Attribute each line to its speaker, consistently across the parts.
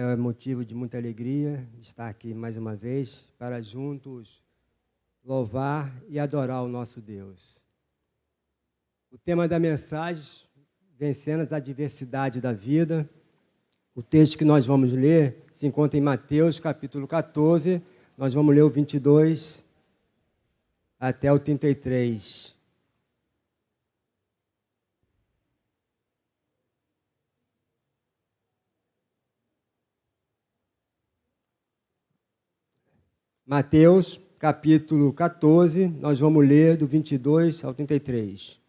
Speaker 1: É motivo de muita alegria estar aqui mais uma vez para juntos louvar e adorar o nosso Deus. O tema da mensagem, vencendo as adversidades da vida. O texto que nós vamos ler se encontra em Mateus, capítulo 14. Nós vamos ler o 22 até o 33. Mateus, capítulo 14, nós vamos ler do 22 ao 33,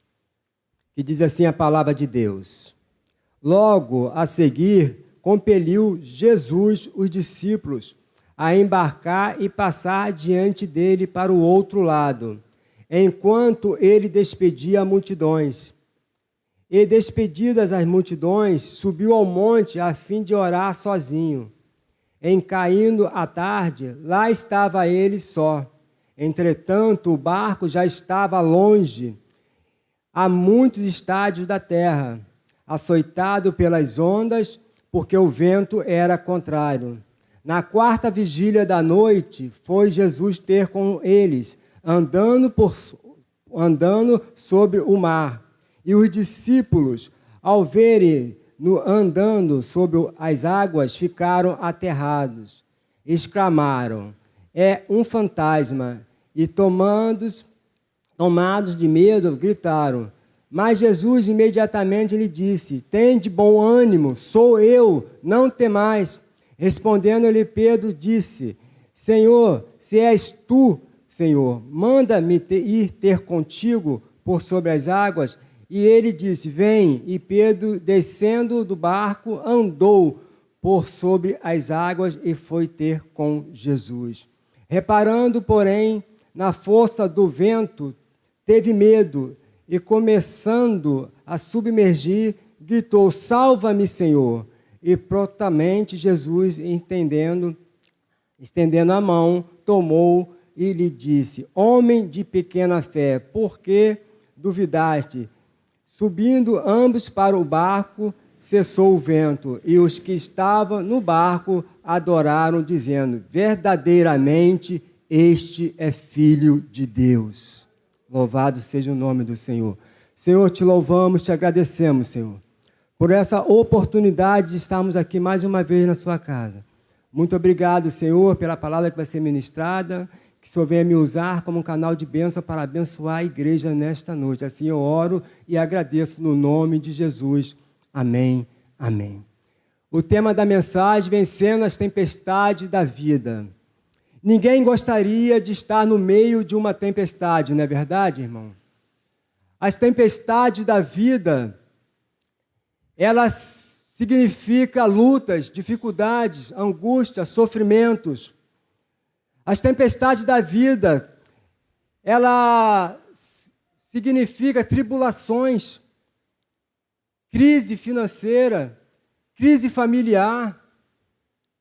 Speaker 1: que diz assim a palavra de Deus. Logo a seguir, compeliu Jesus os discípulos a embarcar e passar diante dele para o outro lado, enquanto ele despedia multidões. E despedidas as multidões, subiu ao monte a fim de orar sozinho. Em caindo a tarde, lá estava ele só. Entretanto, o barco já estava longe, a muitos estádios da terra, açoitado pelas ondas, porque o vento era contrário. Na quarta vigília da noite, foi Jesus ter com eles, andando sobre o mar. E os discípulos, ao verem andando sobre as águas, ficaram aterrados. Exclamaram, é um fantasma. E tomados de medo, gritaram. Mas Jesus imediatamente lhe disse, tende bom ânimo, sou eu, não temais. Respondendo-lhe Pedro, disse, Senhor, se és tu, Senhor, manda-me ir ter contigo por sobre as águas. E ele disse, vem. E Pedro, descendo do barco, andou por sobre as águas e foi ter com Jesus. Reparando, porém, na força do vento, teve medo e, começando a submergir, gritou, salva-me, Senhor. E prontamente Jesus, estendendo a mão, tomou e lhe disse, homem de pequena fé, por que duvidaste? Subindo ambos para o barco, cessou o vento, e os que estavam no barco adoraram, dizendo, verdadeiramente este é Filho de Deus. Louvado seja o nome do Senhor. Senhor, te louvamos, te agradecemos, Senhor, por essa oportunidade de estarmos aqui mais uma vez na sua casa. Muito obrigado, Senhor, pela palavra que vai ser ministrada, que o Senhor venha me usar como um canal de bênção para abençoar a igreja nesta noite. Assim eu oro e agradeço no nome de Jesus. Amém, amém. O tema da mensagem, vencendo as tempestades da vida. Ninguém gostaria de estar no meio de uma tempestade, não é verdade, irmão? As tempestades da vida, elas significam lutas, dificuldades, angústias, sofrimentos. As tempestades da vida, ela significa tribulações, crise financeira, crise familiar,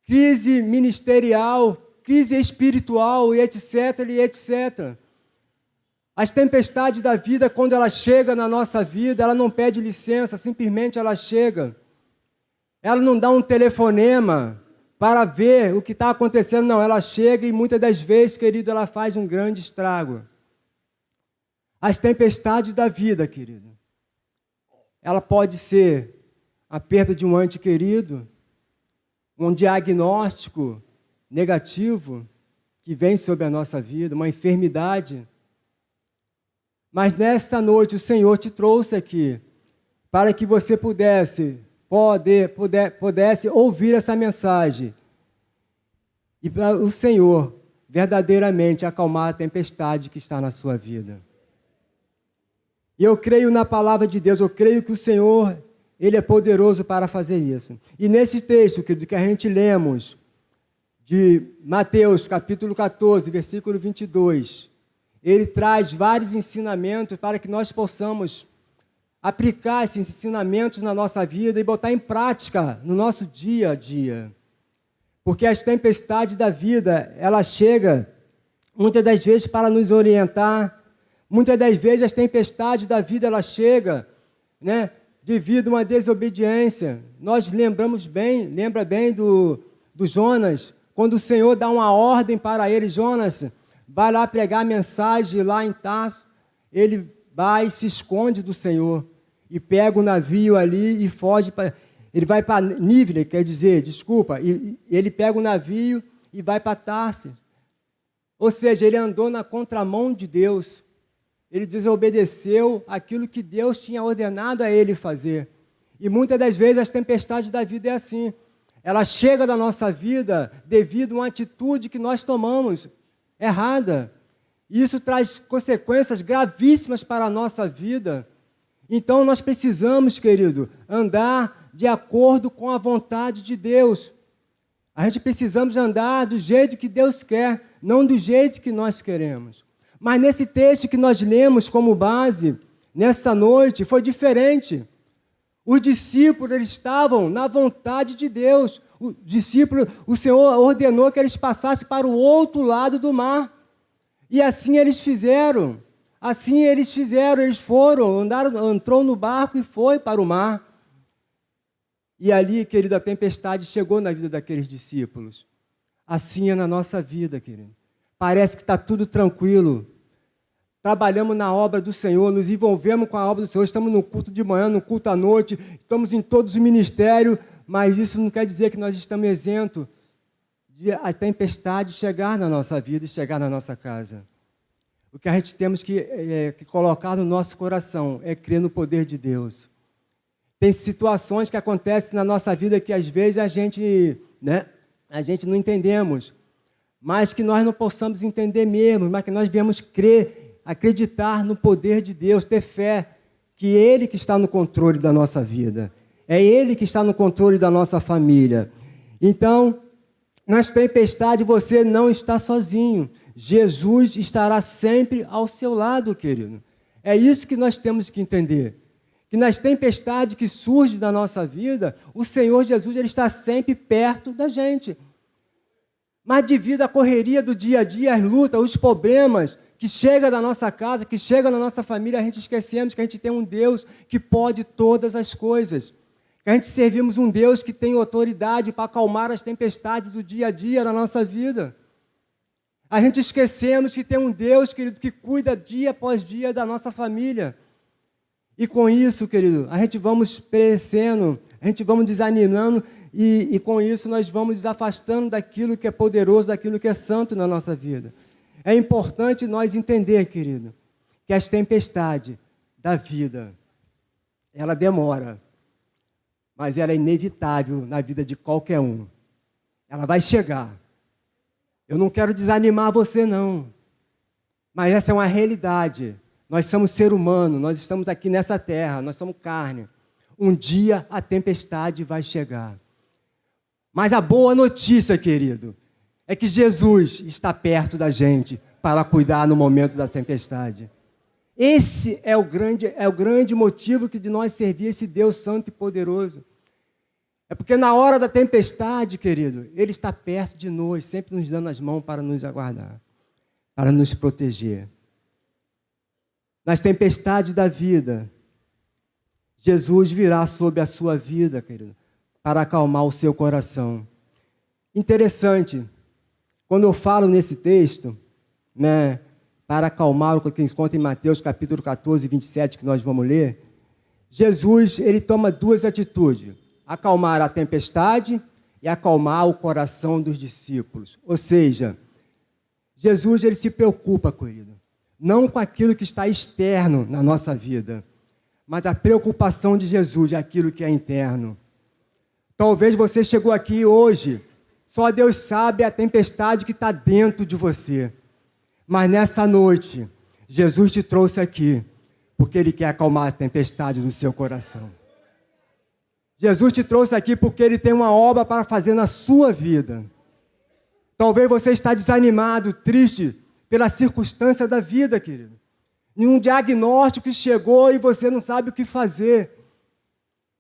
Speaker 1: crise ministerial, crise espiritual e etc, e etc. As tempestades da vida, quando ela chega na nossa vida, ela não pede licença, simplesmente ela chega. Ela não dá um telefonema para ver o que está acontecendo, não. Ela chega e muitas das vezes, querido, ela faz um grande estrago. As tempestades da vida, querido, ela pode ser a perda de um ente querido, um diagnóstico negativo que vem sobre a nossa vida, uma enfermidade. Mas nesta noite o Senhor te trouxe aqui para que você pudesse ouvir essa mensagem e para o Senhor verdadeiramente acalmar a tempestade que está na sua vida. E eu creio na palavra de Deus, eu creio que o Senhor, Ele é poderoso para fazer isso. E nesse texto que a gente lemos, de Mateus, capítulo 14, versículo 22, ele traz vários ensinamentos para que nós possamos aplicar esses ensinamentos na nossa vida e botar em prática no nosso dia a dia. Porque as tempestades da vida, ela chega muitas das vezes para nos orientar, muitas das vezes as tempestades da vida, ela chega, né, devido a uma desobediência. Nós lembra bem do Jonas, quando o Senhor dá uma ordem para ele: Jonas, vai lá pregar a mensagem lá em Tarso. Ele vai e se esconde do Senhor, e pega o navio ali e foge para... Ele vai para Nínive, e ele pega o navio e vai para Tarso. Ou seja, ele andou na contramão de Deus. Ele desobedeceu aquilo que Deus tinha ordenado a ele fazer. E muitas das vezes as tempestades da vida é assim. Ela chega na nossa vida devido a uma atitude que nós tomamos errada. E isso traz consequências gravíssimas para a nossa vida. Então nós precisamos, querido, andar de acordo com a vontade de Deus. A gente precisamos andar do jeito que Deus quer, não do jeito que nós queremos. Mas nesse texto que nós lemos como base, nessa noite, foi diferente. Os discípulos, eles estavam na vontade de Deus. O Senhor ordenou que eles passassem para o outro lado do mar. E assim eles fizeram. Eles foram, entrou no barco e foi para o mar. E ali, querido, a tempestade chegou na vida daqueles discípulos. Assim é na nossa vida, querido. Parece que está tudo tranquilo. Trabalhamos na obra do Senhor, nos envolvemos com a obra do Senhor, estamos no culto de manhã, no culto à noite, estamos em todos os ministérios, mas isso não quer dizer que nós estamos isentos de a tempestade chegar na nossa vida e chegar na nossa casa. O que a gente temos que colocar no nosso coração é crer no poder de Deus. Tem situações que acontecem na nossa vida que às vezes a gente não entendemos, mas que nós não possamos entender mesmo, mas que nós viemos crer, acreditar no poder de Deus, ter fé, que Ele que está no controle da nossa vida, é Ele que está no controle da nossa família. Então, nas tempestades você não está sozinho, Jesus estará sempre ao seu lado, querido. É isso que nós temos que entender. Que nas tempestades que surgem da nossa vida, o Senhor Jesus ele está sempre perto da gente. Mas devido à correria do dia a dia, as lutas, os problemas que chegam na nossa casa, que chegam na nossa família, a gente esquecemos que a gente tem um Deus que pode todas as coisas. Que a gente servimos um Deus que tem autoridade para acalmar as tempestades do dia a dia na nossa vida. A gente esquecemos que tem um Deus, querido, que cuida dia após dia da nossa família. E com isso, querido, a gente vamos perecendo, a gente vamos desanimando e com isso nós vamos nos afastando daquilo que é poderoso, daquilo que é santo na nossa vida. É importante nós entender, querido, que as tempestades da vida, ela demora, mas ela é inevitável na vida de qualquer um. Ela vai chegar. Eu não quero desanimar você, não, mas essa é uma realidade. Nós somos ser humano, nós estamos aqui nessa terra, nós somos carne. Um dia a tempestade vai chegar. Mas a boa notícia, querido, é que Jesus está perto da gente para cuidar no momento da tempestade. Esse é o grande motivo de nós servir esse Deus santo e poderoso. É porque na hora da tempestade, querido, Ele está perto de nós, sempre nos dando as mãos para nos aguardar, para nos proteger. Nas tempestades da vida, Jesus virá sobre a sua vida, querido, para acalmar o seu coração. Interessante, quando eu falo nesse texto, para acalmar o que encontra em Mateus capítulo 14, 27, que nós vamos ler, Jesus ele toma duas atitudes, acalmar a tempestade e acalmar o coração dos discípulos. Ou seja, Jesus ele se preocupa, querido, não com aquilo que está externo na nossa vida, mas a preocupação de Jesus é aquilo que é interno. Talvez você chegou aqui hoje, só Deus sabe a tempestade que está dentro de você. Mas nessa noite, Jesus te trouxe aqui, porque Ele quer acalmar a tempestade do seu coração. Jesus te trouxe aqui porque Ele tem uma obra para fazer na sua vida. Talvez você está desanimado, triste, pela circunstância da vida, querido. Nenhum diagnóstico que chegou e você não sabe o que fazer.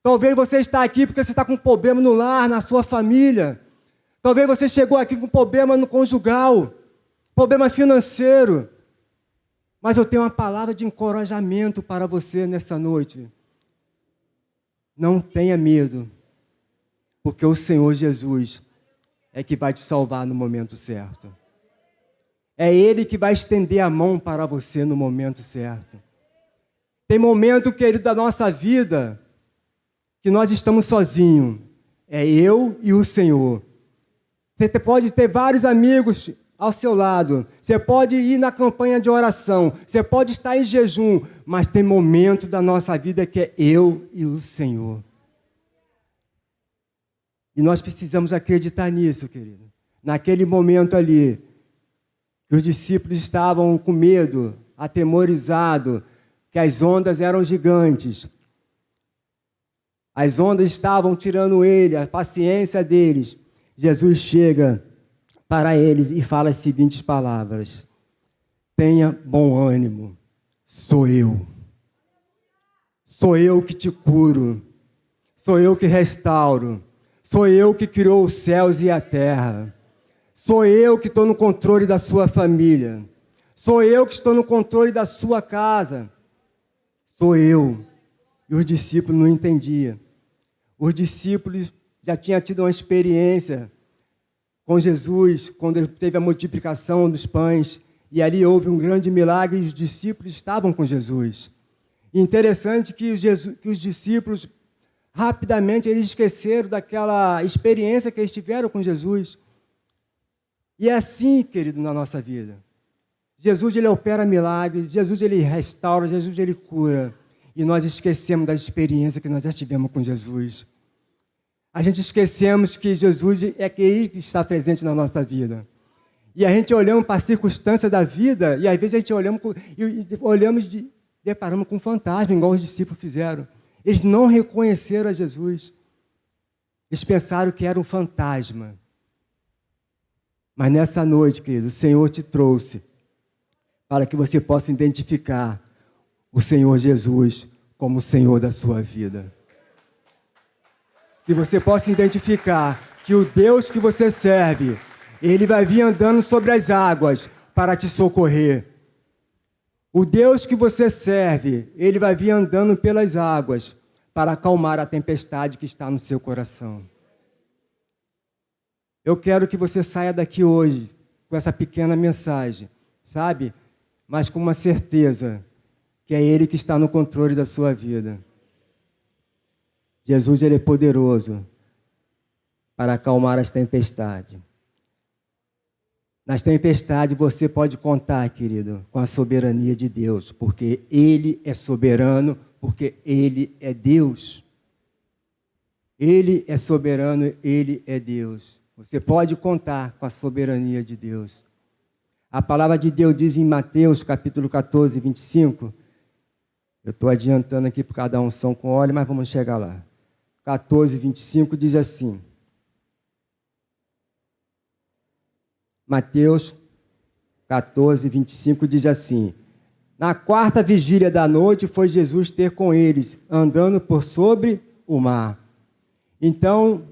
Speaker 1: Talvez você está aqui porque você está com um problema no lar, na sua família. Talvez você chegou aqui com um problema no conjugal, problema financeiro. Mas eu tenho uma palavra de encorajamento para você nessa noite. Não tenha medo, porque o Senhor Jesus é que vai te salvar no momento certo. É Ele que vai estender a mão para você no momento certo. Tem momento, querido, da nossa vida que nós estamos sozinhos. É eu e o Senhor. Você pode ter vários amigos ao seu lado. Você pode ir na campanha de oração. Você pode estar em jejum. Mas tem momento da nossa vida que é eu e o Senhor. E nós precisamos acreditar nisso, querido. Naquele momento ali, que os discípulos estavam com medo, atemorizados, que as ondas eram gigantes. As ondas estavam tirando ele, a paciência deles. Jesus chega para eles e fala as seguintes palavras: tenha bom ânimo, sou eu. Sou eu que te curo, sou eu que restauro, sou eu que criou os céus e a terra. Sou eu que estou no controle da sua família. Sou eu que estou no controle da sua casa. Sou eu. E os discípulos não entendiam. Os discípulos já tinham tido uma experiência com Jesus, quando teve a multiplicação dos pães, e ali houve um grande milagre e os discípulos estavam com Jesus. E interessante que os discípulos, rapidamente, eles esqueceram daquela experiência que eles tiveram com Jesus. E é assim, querido, na nossa vida. Jesus, ele opera milagres, Jesus, ele restaura, Jesus, ele cura. E nós esquecemos da experiência que nós já tivemos com Jesus. A gente esquecemos que Jesus é aquele que está presente na nossa vida. E a gente olhamos para a circunstância da vida, e às vezes a gente deparamos com um fantasma, igual os discípulos fizeram. Eles não reconheceram a Jesus. Eles pensaram que era um fantasma. Mas nessa noite, querido, o Senhor te trouxe para que você possa identificar o Senhor Jesus como o Senhor da sua vida. Que você possa identificar que o Deus que você serve, Ele vai vir andando sobre as águas para te socorrer. O Deus que você serve, Ele vai vir andando pelas águas para acalmar a tempestade que está no seu coração. Eu quero que você saia daqui hoje com essa pequena mensagem, sabe? Mas com uma certeza que é Ele que está no controle da sua vida. Jesus, Ele é poderoso para acalmar as tempestades. Nas tempestades você pode contar, querido, com a soberania de Deus, porque Ele é soberano, porque Ele é Deus. Ele é soberano, Ele é Deus. Você pode contar com a soberania de Deus. A palavra de Deus diz em Mateus, capítulo 14, 25. Eu estou adiantando aqui por cada unção com óleo, mas vamos chegar lá. 14, 25 diz assim. Mateus 14, 25 diz assim. Na quarta vigília da noite foi Jesus ter com eles, andando por sobre o mar. Então,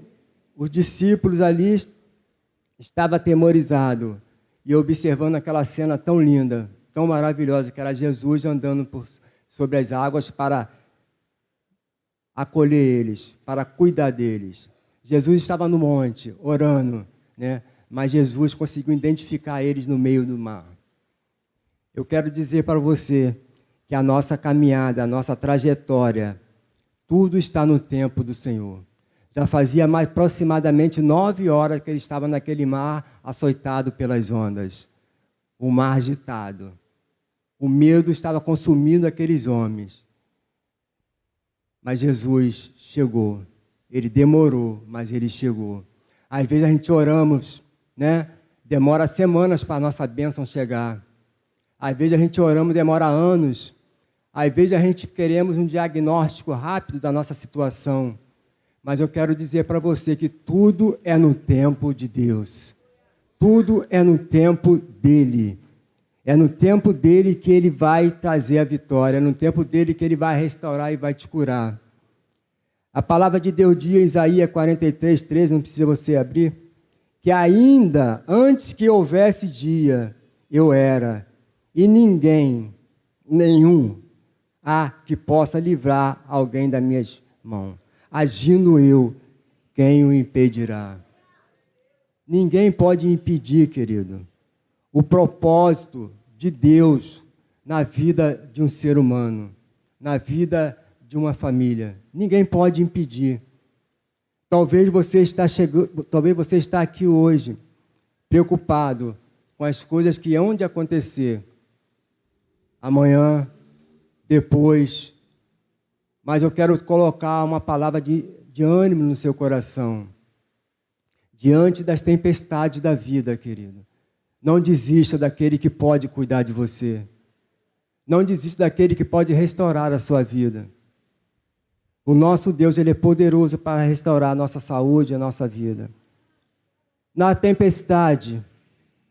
Speaker 1: os discípulos ali estavam atemorizados e observando aquela cena tão linda, tão maravilhosa, que era Jesus andando sobre as águas para acolher eles, para cuidar deles. Jesus estava no monte, orando, né? Mas Jesus conseguiu identificar eles no meio do mar. Eu quero dizer para você que a nossa caminhada, a nossa trajetória, tudo está no tempo do Senhor. Já fazia mais aproximadamente 9 horas que ele estava naquele mar açoitado pelas ondas. O mar agitado. O medo estava consumindo aqueles homens. Mas Jesus chegou. Ele demorou, mas ele chegou. Às vezes a gente oramos, né? Demora semanas para a nossa bênção chegar. Às vezes a gente oramos, demora anos. Às vezes a gente queremos um diagnóstico rápido da nossa situação. Mas eu quero dizer para você que tudo é no tempo de Deus. Tudo é no tempo dEle. É no tempo dEle que Ele vai trazer a vitória. É no tempo dEle que Ele vai restaurar e vai te curar. A palavra de Deus diz em Isaías 43, 13, não precisa você abrir, que ainda antes que houvesse dia, eu era, e ninguém, nenhum, há que possa livrar alguém das minhas mãos. agindo eu, quem o impedirá? Ninguém pode impedir, querido, o propósito de Deus na vida de um ser humano, na vida de uma família. Ninguém pode impedir. Talvez você está aqui hoje preocupado com as coisas que hão de acontecer amanhã, depois, mas eu quero colocar uma palavra de ânimo no seu coração. Diante das tempestades da vida, querido, não desista daquele que pode cuidar de você. Não desista daquele que pode restaurar a sua vida. O nosso Deus, Ele é poderoso para restaurar a nossa saúde e a nossa vida. Na tempestade,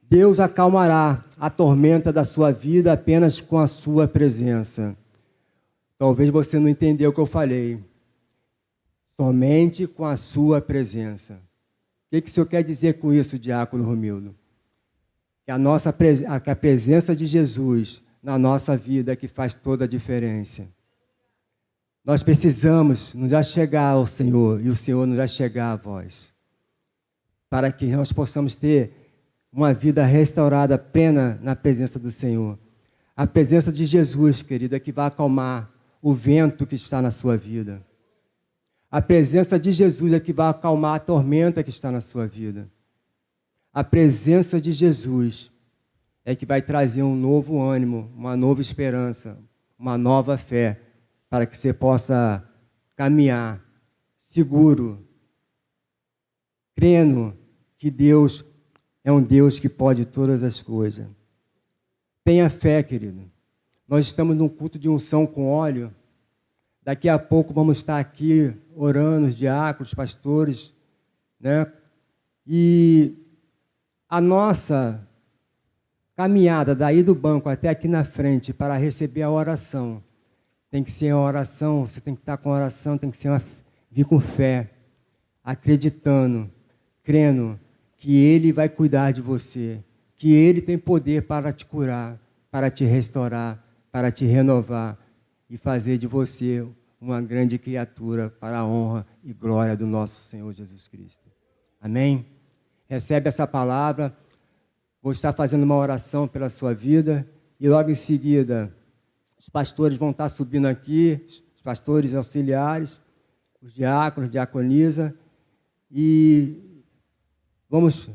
Speaker 1: Deus acalmará a tormenta da sua vida apenas com a sua presença. Talvez você não entendeu o que eu falei. Somente com a sua presença. O que o Senhor quer dizer com isso, Diácono Romildo? Que a presença de Jesus na nossa vida é que faz toda a diferença. Nós precisamos nos achegar ao Senhor e o Senhor nos achegar a vós, para que nós possamos ter uma vida restaurada, plena na presença do Senhor. A presença de Jesus, querido, é que vai acalmar o vento que está na sua vida. A presença de Jesus é que vai acalmar a tormenta que está na sua vida. A presença de Jesus é que vai trazer um novo ânimo, uma nova esperança, uma nova fé, para que você possa caminhar seguro, crendo que Deus é um Deus que pode todas as coisas. Tenha fé, querido. Nós estamos num culto de unção com óleo. Daqui a pouco vamos estar aqui orando, os diáconos, os pastores, né? E a nossa caminhada daí do banco até aqui na frente para receber a oração, tem que ser uma oração, você tem que estar com oração, tem que ser vir com fé, acreditando, crendo que Ele vai cuidar de você, que Ele tem poder para te curar, para te restaurar, para te renovar e fazer de você uma grande criatura para a honra e glória do nosso Senhor Jesus Cristo. Amém? Recebe essa palavra, vou estar fazendo uma oração pela sua vida e logo em seguida os pastores vão estar subindo aqui, os pastores auxiliares, os diáconos, diaconisa, e vamos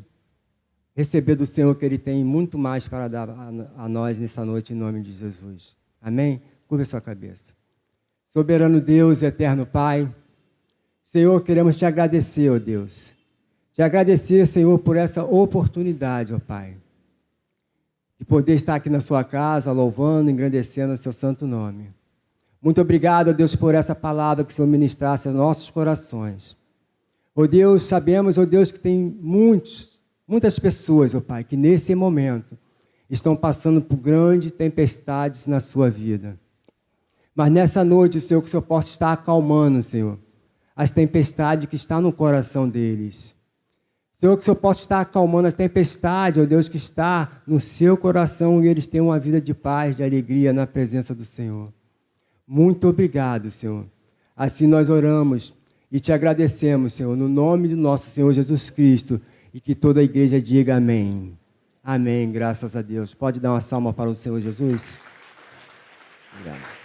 Speaker 1: receber do Senhor que Ele tem muito mais para dar a nós nessa noite, em nome de Jesus. Amém? Curva a sua cabeça. Soberano Deus, eterno Pai, Senhor, queremos te agradecer, ó Deus. Te agradecer, Senhor, por essa oportunidade, ó Pai, de poder estar aqui na sua casa, louvando, engrandecendo o seu santo nome. Muito obrigado, ó Deus, por essa palavra que o Senhor ministrasse aos nossos corações. Ó Deus, sabemos, ó Deus, que tem muitas pessoas, ó Pai, que nesse momento estão passando por grandes tempestades na sua vida. Mas nessa noite, Senhor, que o Senhor possa estar acalmando, Senhor, as tempestades que estão no coração deles. Senhor, que o Senhor possa estar acalmando as tempestades, ó Deus, que está no seu coração e eles tenham uma vida de paz, de alegria na presença do Senhor. Muito obrigado, Senhor. Assim nós oramos e te agradecemos, Senhor, no nome do nosso Senhor Jesus Cristo, e que toda a igreja diga amém. Amém, graças a Deus. Pode dar uma salva para o Senhor Jesus? Obrigado.